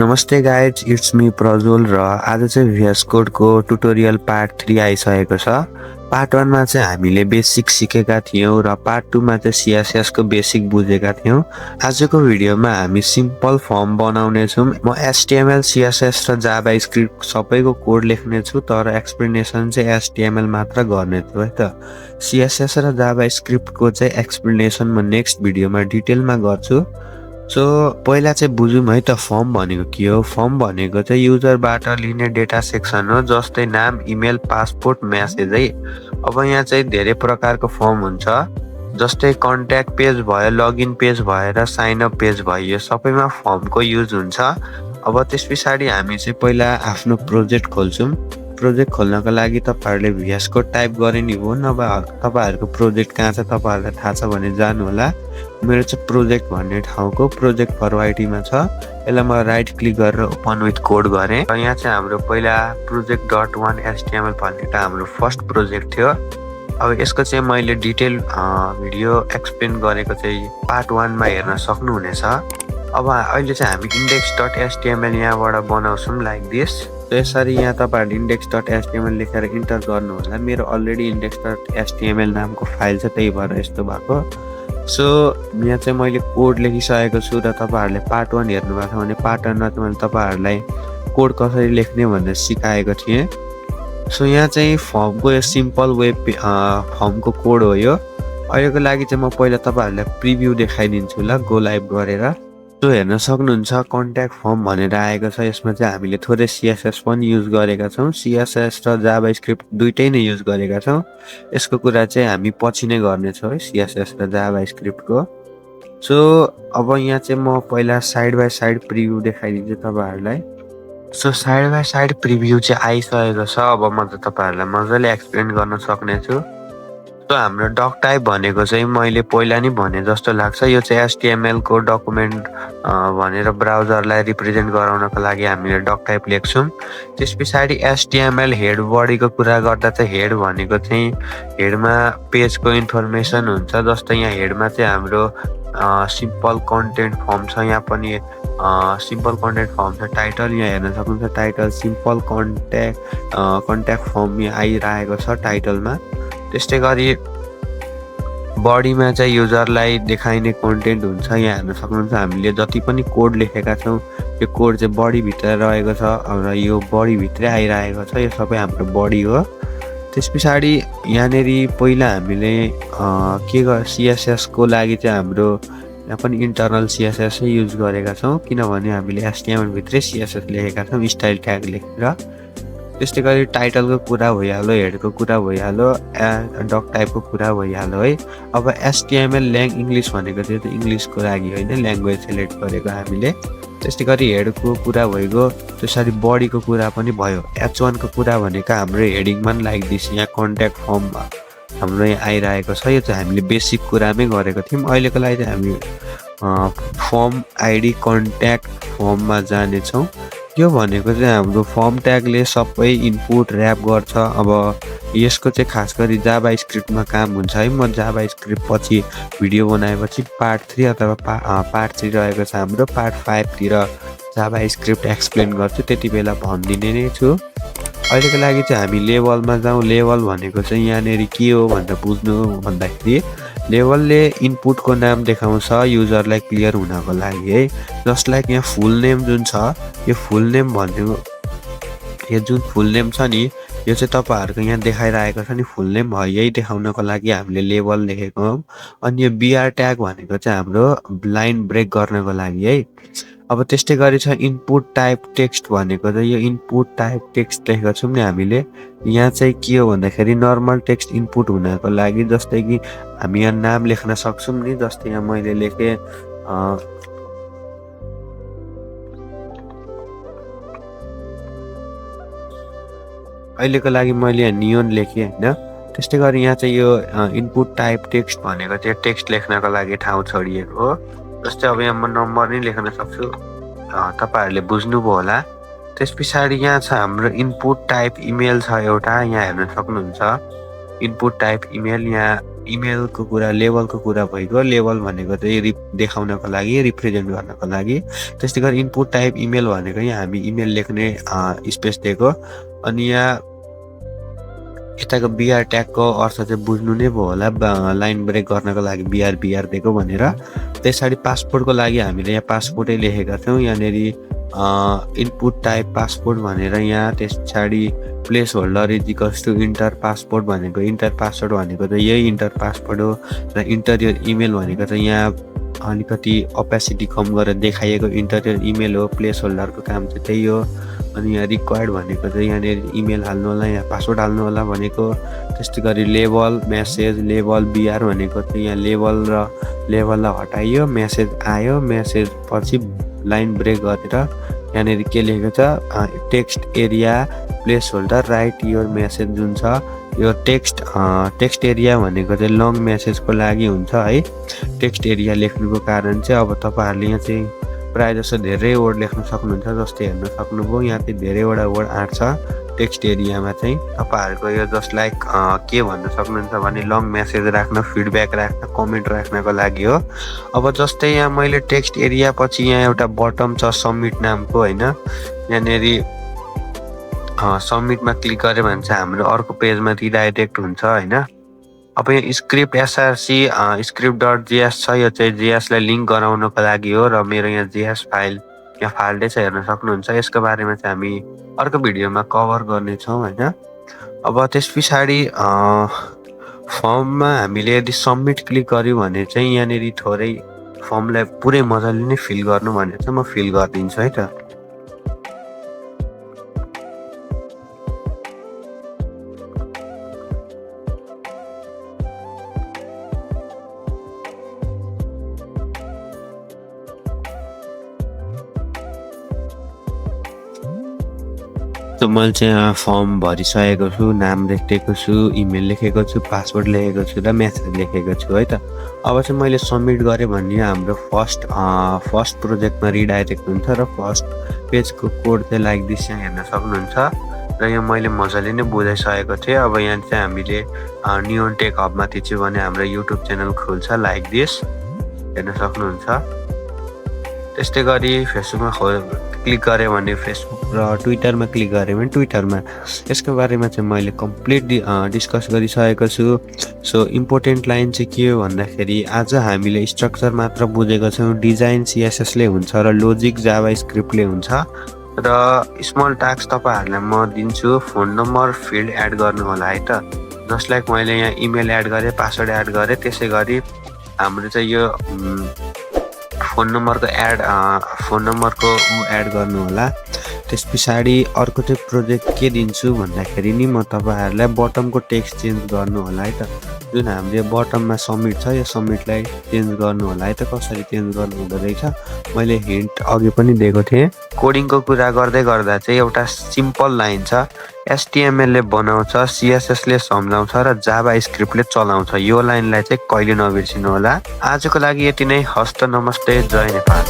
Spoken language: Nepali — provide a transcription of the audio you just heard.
नमस्ते गाइज, इट्स मी प्रज्वल र आज चाहिँ VS कोडको ट्युटोरियल पार्ट 3 आइसकेको छ। पार्ट 1 मा चाहिँ हामीले बेसिक सिकेका थियौँ र पार्ट 2 मा चाहिँ CSS को बेसिक बुझेका थियौँ। आजको भिडियोमा हामी सिम्पल फर्म बनाउने छौँ। म HTML, CSS र जाभास्क्रिप्ट सबैको कोड लेख्ने छु, तर एक्सप्लेनेसन चाहिँ HTML मात्र गर्ने छु है त। CSS र जाभास्क्रिप्टको चाहिँ एक्सप्लेनेसन म नेक्स्ट भिडियोमा डिटेलमा गर्छु। सो पहिला चाहिँ बुझौँ है त, फर्म भनेको के हो। फर्म भनेको चाहिँ युजरबाट लिने डेटा सेक्सन हो, जस्तै नाम, इमेल, पासपोर्ट, मेसेज है। अब यहाँ चाहिँ धेरै प्रकारको फर्म हुन्छ, जस्तै कन्ट्याक्ट पेज भयो, लगइन पेज भयो र साइन अप पेज भयो। यो सबैमा फर्मको युज हुन्छ। अब त्यस पछाडि हामी चाहिँ पहिला आफ्नो प्रोजेक्ट खोल्छौँ। प्रोजेक्ट खोल्नको लागि तपाईँहरूले VS कोड टाइप गरे नि हो, नभए तपाईँहरूको प्रोजेक्ट कहाँ छ तपाईँहरूलाई थाहा छ भने जानु होला। मेरो चाहिँ प्रोजेक्ट भन्ने ठाउँको प्रोजेक्ट फर वाइटीमा छ। यसलाई म राइट क्लिक गरेर ओपन विथ कोड गरेँ र यहाँ चाहिँ हाम्रो पहिला project.1 HTML भन्ने हाम्रो फर्स्ट प्रोजेक्ट थियो। अब यसको चाहिँ मैले डिटेल भिडियो एक्सप्लेन गरेको चाहिँ पार्ट 1 मा हेर्न सक्नुहुनेछ। अब अहिले चाहिँ हामी index.html यहाँबाट बनाउँछौँ लाइक दिस। यसरी यहाँ तपाईँहरूले index.html लेखेर इन्टर गर्नु होला। मेरो अलरेडी index.html नामको फाइल छ, त्यही भएर यस्तो भएको। सो यहाँ चाहिँ मैले कोड लेखिसकेको छु र तपाईँहरूले पार्ट 1 हेर्नु भएको छ भने पार्ट 1 मा चाहिँ मैले तपाईँहरूलाई कोड कसरी लेख्ने भनेर सिकाएको थिएँ। सो यहाँ चाहिँ फर्मको यो सिम्पल वेब फर्मको कोड हो यो। अहिलेको लागि चाहिँ म पहिला तपाईँहरूलाई प्रिभ्यू देखाइदिन्छु ल, गो लाइभ गरेर। सो हेर्न सक्नुहुन्छ कन्ट्याक्ट फर्म भनेर आएको छ। यसमा चाहिँ हामीले थोरै CSS पनि युज गरेका छौँ। CSS र जाभास्क्रिप्ट दुइटै नै युज गरेका छौँ। यसको कुरा चाहिँ हामी पछि नै गर्नेछौँ है, CSS र जाभास्क्रिप्टको। सो अब यहाँ चाहिँ म पहिला साइड बाई साइड प्रिभ्यू देखाइदिन्छु तपाईँहरूलाई। So side by side preview चाहिँ आइसकेको छ। अब म त तपाईँहरूलाई मजाले एक्सप्लेन गर्न सक्नेछु। सो हाम्रो डक टाइप भनेको चाहिँ मैले पहिला नै भने जस्तो लाग्छ, यो चाहिँ HTML को डकुमेन्ट भनेर ब्राउजरलाई रिप्रेजेन्ट गराउनको लागि हामीले डक टाइप लेख्छौँ। त्यस पछाडि HTML हेड बडीको कुरा गर्दा चाहिँ हेड भनेको चाहिँ हेडमा पेजको इन्फर्मेसन हुन्छ। जस्तै यहाँ हेडमा चाहिँ हाम्रो सिम्पल कन्टेन्ट फर्म छ, यहाँ पनि सिम्पल कन्टेन्ट फर्म छ। टाइटल यहाँ हेर्न सक्नुहुन्छ, टाइटल सिम्पल कन्ट्याक्ट फर्म यहाँ आइरहेको छ टाइटलमा। त्यस्तै गरी बडीमा चाहिँ युजरलाई देखाइने कन्टेन्ट हुन्छ। यहाँ हेर्न सक्नुहुन्छ हामीले जति पनि कोड लेखेका छौँ यो कोड चाहिँ बडीभित्र रहेको छ र यो बडीभित्रै आइरहेको छ। यो सबै हाम्रो बडी हो। त्यस पछाडि यहाँनिर पहिला हामीले CSS को लागि चाहिँ हाम्रो यहाँ पनि इन्टरनल CSS युज गरेका छौँ, किनभने हामीले HTML भित्रै CSS लेखेका छौँ स्टाइल ट्याग लेखेर। त्यस्तै गरी टाइटलको कुरा भइहाल्यो, हेडको कुरा भइहाल्यो, डक टाइपको कुरा भइहाल्यो है। अब HTML इङ्ग्लिस भनेको चाहिँ इङ्ग्लिसको लागि होइन, ल्याङ्ग्वेज सेलेक्ट गरेको हामीले। त्यस्तै गरी हेडको कुरा भइगयो, त्यसरी बडीको कुरा पनि भयो। H1 को कुरा भनेको हाम्रो हेडिङमा पनि लाइक दिस, यहाँ कन्ट्याक्ट फर्म हाम्रो यहाँ आइरहेको छ। यो चाहिँ हामीले बेसिक कुरामै गरेको थियौँ। अहिलेको लागि चाहिँ हामी फर्म आइडी कन्ट्याक्ट फर्ममा जानेछौँ। यो भनेको चाहिँ हाम्रो फर्म ट्यागले सबै इनपुट ऱ्याप गर्छ। अब यसको चाहिँ खास गरी जाभास्क्रिप्टमा काम हुन्छ है। म जाभास्क्रिप्ट पछि भिडियो बनाएपछि पार्ट 3 अथवा पार्ट 3 रहेको छ हाम्रो, पार्ट 5 तिर जाभास्क्रिप्ट एक्सप्लेन गर्छु, त्यति बेला भनिदिने नै छु। अहिलेको लागि चाहिँ हामी लेभलमा जाउँ। लेभल भनेको चाहिँ यहाँनिर के हो भनेर बुझ्नु भन्दाखेरि लेभलले इनपुटको नाम देखाउँछ युजरलाई क्लियर हुनको लागि है। जसलाई यहाँ फुल नेम जुन छ, यो फुल नेम भनेको यो जुन फुल नेम छ नि, यो चाहिँ तपाईँहरूको यहाँ देखाइरहेको छ नि फुल नेम हो। यही देखाउनको लागि हामीले लेभल लेखेको हौँ। अनि यो BR ट्याग भनेको चाहिँ हाम्रो लाइन ब्रेक गर्नको लागि है। अब त्यस्तै गरी छ इनपुट टाइप टेक्स्ट भनेको चाहिँ यो इनपुट टाइप टेक्स्ट लेखेको छौँ नि हामीले। यहाँ चाहिँ के हो भन्दाखेरि नर्मल टेक्स्ट इनपुट हुनको लागि, जस्तै कि हामी यहाँ नाम लेख्न सक्छौँ नि। जस्तै यहाँ मैले लेखेँ अहिलेको लागि मैले यहाँ नियोन लेखेँ होइन। त्यस्तै गरी यहाँ चाहिँ यो इनपुट टाइप टेक्स्ट भनेको चाहिँ टेक्स्ट लेख्नको लागि ठाउँ छोडिएको हो। जस्तै अब यहाँ म नम्बर नै लेख्न सक्छु, तपाईँहरूले बुझ्नुभयो होला। त्यस पछाडि यहाँ छ हाम्रो इनपुट टाइप इमेल छ एउटा, यहाँ हेर्न सक्नुहुन्छ इनपुट टाइप इमेल। यहाँ इमेलको कुरा लेभलको कुरा भइगयो। लेभल भनेको चाहिँ देखाउनको लागि रिप्रेजेन्ट गर्नको लागि। त्यस्तै गरी इनपुट टाइप इमेल भनेको यहाँ हामी इमेल लेख्ने स्पेस दिएको। अनि यहाँ यताको बिआर ट्यागको अर्थ चाहिँ बुझ्नु नै भयो होला, लाइन ब्रेक गर्नको लागि बिआर दिएको भनेर। त्यसरी पासपोर्टको लागि हामीले यहाँ पासपोर्टै लेखेका छौँ। यहाँनिर इनपुट टाइप पासपोर्ट भनेर यहाँ, त्यस पछाडि placeholder is equals to enter passport भनेको, इन्टर पासवर्ड भनेको चाहिँ यही इन्टर पासपोर्ट हो। र इन्टरियर इमेल भनेको चाहिँ यहाँ अलिकति अपेसिटी कम गरेर देखाइएको इन्टरियर इमेल हो। प्लेस होल्डरको काम चाहिँ त्यही हो। अनि यहाँ रिक्वायर्ड भनेको चाहिँ यहाँनिर इमेल हाल्नु होला, यहाँ पासवर्ड हाल्नु होला भनेको। त्यस्तै गरी लेभल मेसेज लेभल बिआर भनेको चाहिँ यहाँ लेभललाई हटाइयो, मेसेज आयो, मेसेज पछि लाइन ब्रेक गरेर यहाँनिर के लेखेको छ, text area place holder right your message जुन छ यो टेक्स्ट एरिया भनेको चाहिँ लङ मेसेजको लागि हुन्छ है। टेक्स्ट एरिया लेख्नुको कारण चाहिँ अब तपाईँहरूले यहाँ चाहिँ प्रायः जसो धेरै वर्ड लेख्न सक्नुहुन्छ। जस्तै हेर्न सक्नुभयो यहाँ चाहिँ धेरैवटा वर्ड आँट्छ टेक्स्ट एरियामा चाहिँ। तपाईँहरूको यो जसलाई के भन्न सक्नुहुन्छ भने लङ मेसेज राख्न, फिडब्याक राख्न, कमेन्ट राख्नको लागि हो। अब जस्तै यहाँ मैले टेक्स्ट एरिया पछि यहाँ एउटा बटम छ सबमिट नामको होइन। यहाँनिर सबमिटमा क्लिक गऱ्यो भने चाहिँ हाम्रो अर्को पेजमा रिडाइरेक्ट हुन्छ होइन। अब यहाँ स्क्रिप्ट एसआरसी script.js छ, यो चाहिँ जेएसलाई लिङ्क गराउनको लागि हो। र मेरो यहाँ जेएस फाइल यहाँ फाल्टै छ हेर्न सक्नुहुन्छ। यसको बारेमा चाहिँ हामी अर्को भिडियोमा कभर गर्नेछौँ होइन। अब त्यस पछाडि फर्ममा हामीले यदि सबमिट क्लिक गऱ्यौँ भने चाहिँ यहाँनिर थोरै फर्मलाई पुरै मजाले नै फिल गर्नु भने चाहिँ म फिल गरिदिन्छु है त। मैले चाहिँ फर्म भरिसकेको छु, नाम लेखेको छु, इमेल लेखेको छु, पासवर्ड लेखेको छु र मेसेज लेखेको छु है त। अब चाहिँ मैले सबमिट गरेँ भने हाम्रो फर्स्ट प्रोजेक्टमा रिडाइरेक्ट हुन्छ र फर्स्ट पेजको कोड चाहिँ लाइक दिस यहाँ हेर्न सक्नुहुन्छ। र यहाँ मैले मजाले नै बुझाइसकेको थिएँ। अब यहाँ चाहिँ हामीले नियोन टेक हबमा थिच्यो भने हाम्रो युट्युब च्यानल खुल्छ लाइक दिस हेर्न सक्नुहुन्छ। त्यस्तै गरी फेसबुकमा क्लिक गरेँ भने फेसबुक र ट्विटरमा क्लिक गरेँ भने ट्विटरमा। यसको बारेमा चाहिँ मैले कम्प्लिट डिस्कस गरिसकेको छु। सो इम्पोर्टेन्ट लाइन चाहिँ के हो भन्दाखेरि आज हामीले स्ट्रक्चर मात्र बुझेको छौँ। डिजाइन सिएसएसले हुन्छ र लोजिक जावा स्क्रिप्टले हुन्छ। र स्मल टास्क तपाईँहरूलाई म दिन्छु, फोन नम्बर फिल्ड एड गर्नु होला है त। जसलाई मैले यहाँ इमेल एड गरेँ, पासवर्ड एड गरेँ, त्यसै गरी हाम्रो चाहिँ यो फोन नम्बरको एड गर्नु होला। त्यस पछाडि अर्को चाहिँ प्रोजेक्ट के दिन्छु भन्दाखेरि नि म तपाईँहरूलाई बटमको टेक्स्ट चेन्ज गर्नु होला है त। जुन हाम्रो बटममा सबमिट छ यो सबमिटलाई चेन्ज गर्नु होला है त। कसरी चेन्ज गर्नु हुँदो रहेछ मैले हिन्ट अघि पनि दिएको थिएँ। कोडिङको कुरा गर्दै गर्दा चाहिँ एउटा सिम्पल लाइन छ, एचटिएमएलले बनाउँछ, सिएसएसले सम्झाउँछ र जावा स्क्रिप्टले चलाउँछ। यो लाइनलाई चाहिँ कहिले नबिर्सिनु होला। आजको लागि यति नै। हस्त नमस्ते, जय नेपाल।